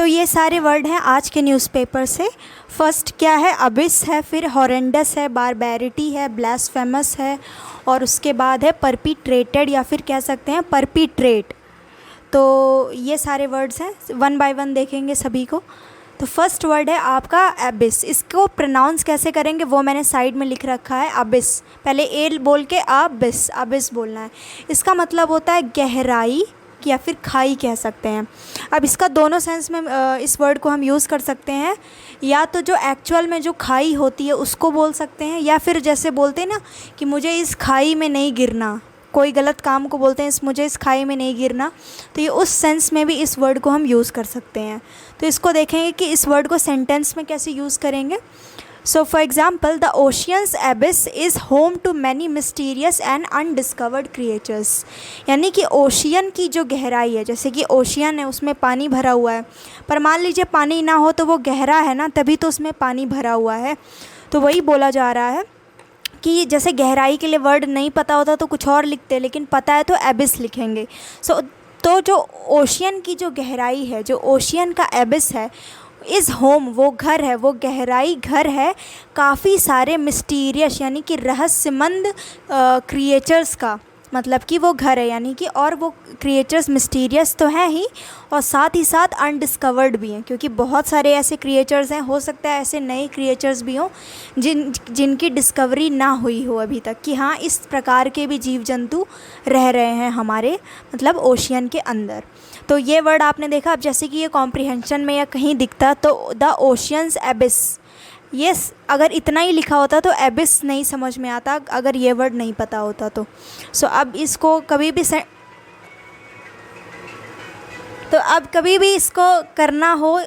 ये सारे वर्ड हैं आज के न्यूज़पेपर से। फर्स्ट क्या है, अबिस है, फिर हॉरेंडस है, बारबैरिटी है, ब्लास्फेमस है, और उसके बाद है परपीट्रेटेड या फिर कह सकते हैं परपीट्रेट। तो ये सारे वर्ड्स हैं, वन बाय वन देखेंगे सभी को। तो फर्स्ट वर्ड है आपका एबिस। इसको प्रोनाउंस कैसे करेंगे वो मैंने साइड में लिख रखा है, अबिस। पहले ए बोल के अबिस, अबिस बोलना है। इसका मतलब होता है गहराई या फिर खाई कह सकते हैं। अब इसका दोनों सेंस में इस वर्ड को हम यूज़ कर सकते हैं, या तो जो एक्चुअल में जो खाई होती है उसको बोल सकते हैं, या फिर जैसे बोलते हैं ना कि मुझे इस खाई में नहीं गिरना, कोई गलत काम को बोलते हैं मुझे इस खाई में नहीं गिरना, तो ये उस सेंस में भी इस वर्ड को हम यूज़ कर सकते हैं। तो इसको देखेंगे कि इस वर्ड को सेंटेंस में कैसे यूज़ करेंगे। So for example, the oceans abyss is home to many mysterious and undiscovered creatures. यानी कि ओशियन की जो गहराई है, जैसे कि ओशियन है उसमें पानी भरा हुआ है, पर मान लीजिए पानी ना हो तो वो गहरा है ना, तभी तो उसमें पानी भरा हुआ है। तो वही बोला जा रहा है कि जैसे गहराई के लिए वर्ड नहीं पता होता तो कुछ और लिखते, लेकिन पता है तो एबिस लिखेंगे। तो जो ओशियन की जो गहराई है, जो ओशियन का एबिस है, इज़ होम, वो घर है, वो गहराई घर है काफ़ी सारे मिस्टीरियस यानी कि रहस्यमंद क्रिएचर्स का, मतलब कि वो घर है यानी कि, और वो क्रिएचर्स मिस्टीरियस तो हैं ही और साथ ही साथ अनडिस्कवर्ड भी हैं, क्योंकि बहुत सारे ऐसे क्रिएचर्स हैं, हो सकता है ऐसे नए क्रिएचर्स भी हों जिनकी डिस्कवरी ना हुई हो अभी तक, कि हाँ इस प्रकार के भी जीव जंतु रह रहे हैं हमारे मतलब ओशियन के अंदर। तो ये वर्ड आपने देखा। अब जैसे कि ये कॉम्प्रिहेंशन में या कहीं दिखता तो द ओशियंस एबिस, ये अगर इतना ही लिखा होता तो एबिस नहीं समझ में आता, अगर ये वर्ड नहीं पता होता तो। अब इसको कभी भी अब कभी भी इसको करना हो,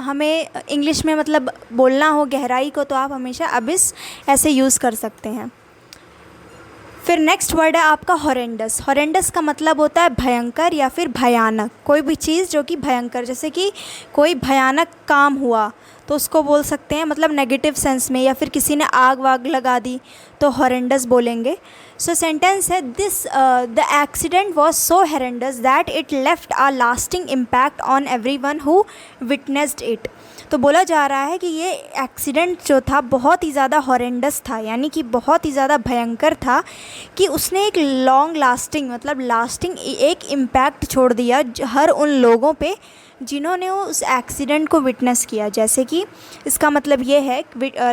हमें इंग्लिश में मतलब बोलना हो गहराई को, तो आप हमेशा अबिस ऐसे यूज़ कर सकते हैं। फिर नेक्स्ट वर्ड है आपका हॉरेंडस। हॉरेंडस का मतलब होता है भयंकर या फिर भयानक, कोई भी चीज़ जो कि भयंकर, जैसे कि कोई भयानक काम हुआ तो उसको बोल सकते हैं मतलब नेगेटिव सेंस में, या फिर किसी ने आग वाग लगा दी तो हॉरेंडस बोलेंगे। सो सेंटेंस है, this the accident was so horrendous that it left a lasting impact on everyone who witnessed it. तो बोला जा रहा है कि ये एक्सीडेंट जो था बहुत ही ज़्यादा हॉरेंडस था, यानी कि बहुत ही ज़्यादा भयंकर था, कि उसने एक लॉन्ग लास्टिंग मतलब लास्टिंग एक इम्पैक्ट छोड़ दिया हर उन लोगों पे जिन्होंने उस एक्सीडेंट को विटनेस किया। जैसे कि इसका मतलब ये है,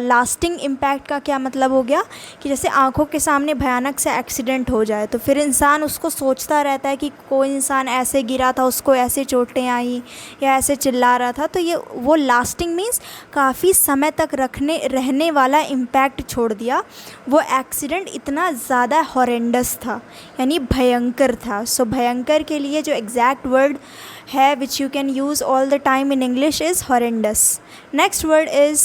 लास्टिंग इम्पैक्ट का क्या मतलब हो गया कि जैसे आंखों के सामने भयानक से एक्सीडेंट हो जाए तो फिर इंसान उसको सोचता रहता है कि कोई इंसान ऐसे गिरा था, उसको ऐसे चोटें आई या ऐसे चिल्ला रहा था। तो ये वो लास्टिंग मीन्स काफ़ी समय तक रहने वाला इम्पैक्ट छोड़ दिया। वो एक्सीडेंट इतना ज़्यादा हॉरेंडस था, यानी भयंकर था। सो भयंकर के लिए जो एग्जैक्ट वर्ड है which you can use all the time in English is horrendous. Next word is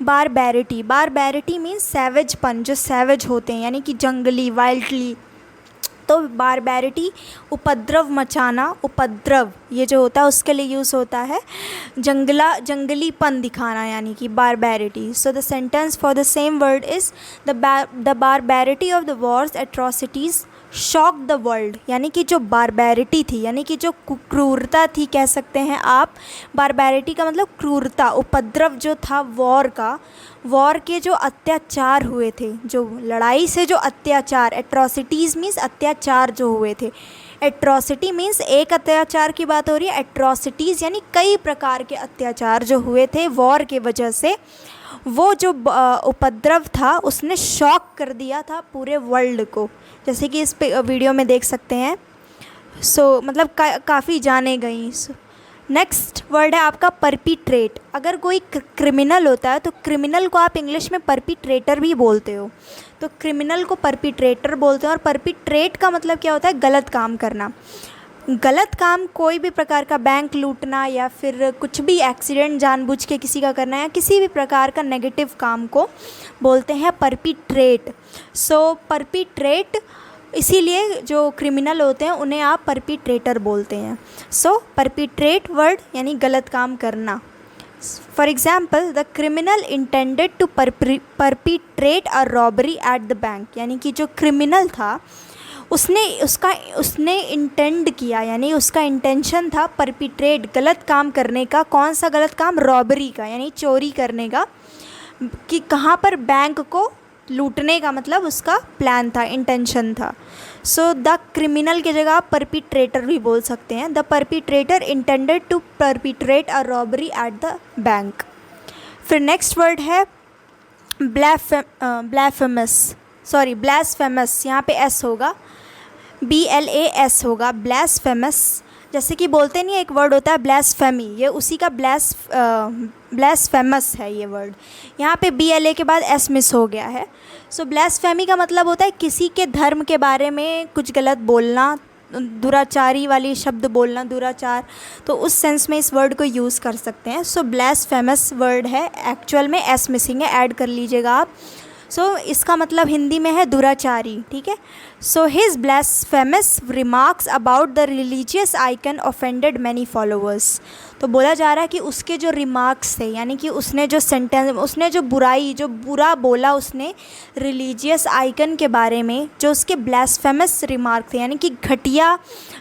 barbarity. Barbarity means savagepun, जो savage होते हैं यानी कि जंगली, वाइल्डली। तो बारबैरिटी उपद्रव मचाना, उपद्रव ये जो होता है उसके लिए यूज़ होता है, जंगलीपन दिखाना यानी कि barbarity. So the sentence for the same word is the barbarity of the wars atrocities shock the world. यानी कि जो बारबैरिटी थी, यानी कि जो क्रूरता थी कह सकते हैं आप। बारबैरिटी का मतलब क्रूरता, उपद्रव जो था वॉर का, वॉर के जो अत्याचार हुए थे, जो लड़ाई से जो अत्याचार, एट्रोसिटीज़ मीन्स अत्याचार जो हुए थे। एट्रोसिटी मीन्स एक अत्याचार की बात हो रही है, एट्रोसिटीज़ यानी कई प्रकार के अत्याचार जो हुए थे वॉर के वजह से, वो जो उपद्रव था उसने शॉक कर दिया था पूरे वर्ल्ड को, जैसे कि इस वीडियो में देख सकते हैं। मतलब काफ़ी जाने गई। नेक्स्ट वर्ड है आपका परपीट्रेट। अगर कोई क्रिमिनल होता है तो क्रिमिनल को आप इंग्लिश में परपीट्रेटर भी बोलते हो, तो क्रिमिनल को परपीट्रेटर बोलते हैं। और परपीट्रेट का मतलब क्या होता है, गलत काम करना। गलत काम कोई भी प्रकार का, बैंक लूटना या फिर कुछ भी एक्सीडेंट जानबूझ के किसी का करना, या किसी भी प्रकार का नेगेटिव काम को बोलते हैं परपीट्रेट। सो परपीट्रेट, इसीलिए जो क्रिमिनल होते हैं उन्हें आप परपीट्रेटर बोलते हैं। सो परपीट्रेट वर्ड यानी गलत काम करना। For example, the criminal intended to perpetrate a robbery at the bank. यानी कि जो क्रिमिनल था उसने इंटेंड किया, यानी उसका इंटेंशन था परपिट्रेट, गलत काम करने का। कौन सा गलत काम? रॉबरी का, यानी चोरी करने का। कि कहाँ पर? बैंक को लूटने का, मतलब उसका प्लान था, इंटेंशन था। सो द क्रिमिनल की जगह आप परपिट्रेटर भी बोल सकते हैं। The perpetrator intended to perpetrate a robbery at the bank. फिर नेक्स्ट वर्ड है ब्लास्फेमस। यहाँ पे एस होगा, BLAS होगा, ब्लास्फेमस। जैसे कि बोलते नहीं, एक वर्ड होता है ब्लास्फेमी, ये उसी का ब्लास्फेमस है ये वर्ड। यहाँ पे BLA के बाद S मिस हो गया है। सो ब्लास्फेमी का मतलब होता है किसी के धर्म के बारे में कुछ गलत बोलना, दुराचारी वाली शब्द बोलना, दुराचार। तो उस सेंस में इस वर्ड को यूज़ कर सकते हैं। सो ब्लास्फेमस वर्ड है, एक्चुअल में S मिसिंग है, ऐड कर लीजिएगा आप। सो इसका मतलब हिंदी में है दुराचारी, ठीक है। So his blasphemous remarks about the religious icon offended many followers. तो बोला जा रहा है कि उसके जो रिमार्क्स थे, यानी कि उसने जो बुरा बोला उसने रिलीजियस आइकन के बारे में, जो उसके ब्लास्फेमस रिमार्क थे, यानी कि घटिया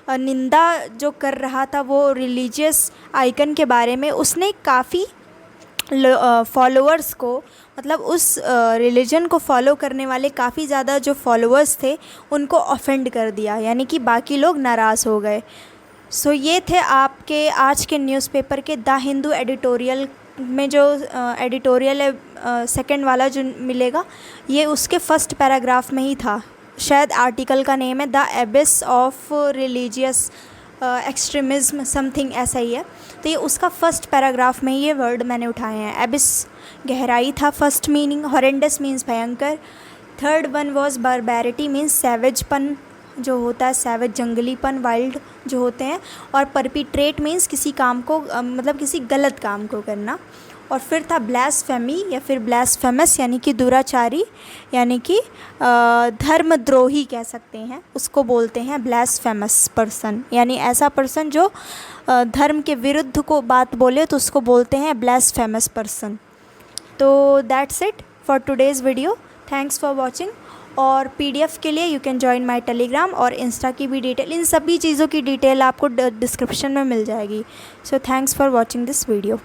निंदा जो कर रहा था वो रिलीजियस आइकन के बारे में, उसने काफ़ी फॉलोअर्स को, मतलब उस रिलीजन को फॉलो करने वाले काफ़ी ज़्यादा जो फॉलोअर्स थे उनको ऑफेंड कर दिया, यानी कि बाकी लोग नाराज़ हो गए। सो ये थे आपके आज के न्यूज़पेपर के द हिंदू एडिटोरियल में जो एडिटोरियल है, सेकंड वाला जो मिलेगा, ये उसके फर्स्ट पैराग्राफ में ही था। शायद आर्टिकल का नेम है the एबिस of religious extremism, something ऐसा ही है। तो ये उसका फर्स्ट पैराग्राफ में ये वर्ड मैंने उठाए हैं। एबिस गहराई था फर्स्ट मीनिंग, हॉरेंडस मीन्स भयंकर। थर्ड वन वॉज बारबैरिटी मीन्स सैवेजपन जो होता है, सैवेज जंगलीपन, वाइल्ड जो होते हैं। और परपिट्रेट मीन्स किसी काम को मतलब किसी गलत काम को करना। और फिर था ब्लास्फेमी या फिर ब्लास्फेमस, यानी कि दुराचारी, यानी कि धर्मद्रोही कह सकते हैं, उसको बोलते हैं ब्लास्फेमस पर्सन, यानी ऐसा पर्सन जो धर्म के विरुद्ध को बात बोले तो उसको बोलते हैं ब्लास्फेमस पर्सन। तो that's it for today's video, thanks for watching. और PDF के लिए you can join my Telegram और इंस्टा की भी डिटेल, इन सभी चीज़ों की डिटेल आपको डिस्क्रिप्शन में मिल जाएगी। So thanks for watching this video.